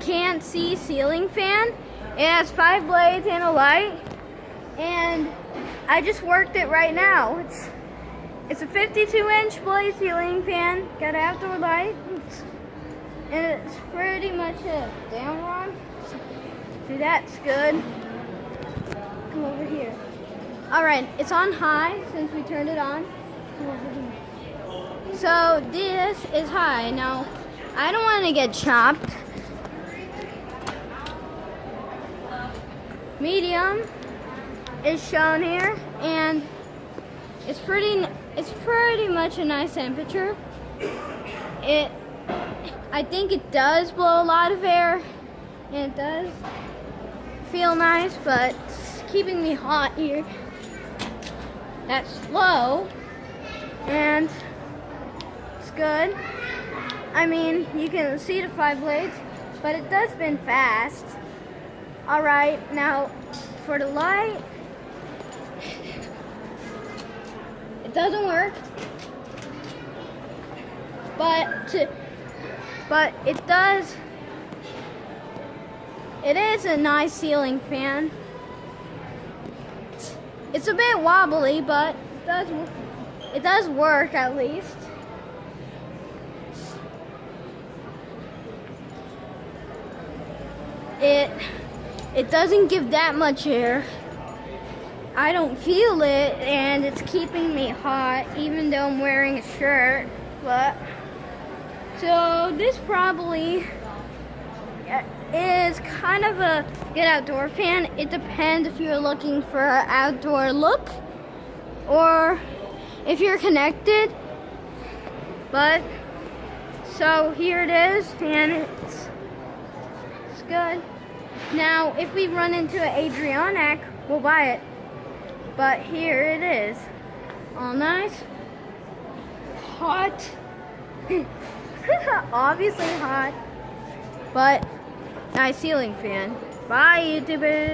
can't see ceiling fan. It has 5 blades and a light, and I just worked it right now. It's a 52-inch blade ceiling fan, got outdoor light, and it's pretty much a down rod. See, that's good. Come over here. All right, it's on high since we turned it on. Come over here. So this is high. Now, I don't want to get chopped. Medium is shown here, and it's pretty much a nice temperature. I think it does blow a lot of air, and it does feel nice, but it's keeping me hot here. That's low, and it's good. I mean, you can see the 5 blades, but it does spin fast. All right, now for the light, it doesn't work, but it does. It is a nice ceiling fan. It's a bit wobbly, but it does work at least. It doesn't give that much air. I don't feel it, and it's keeping me hot even though I'm wearing a shirt. But so this probably is kind of a good outdoor fan. It depends if you're looking for an outdoor look or if you're connected. But so here it is, and it's good. Now, if we run into an Adrianac, we'll buy it. But here it is. All nice. Hot. Obviously hot. But nice ceiling fan. Bye, YouTubers.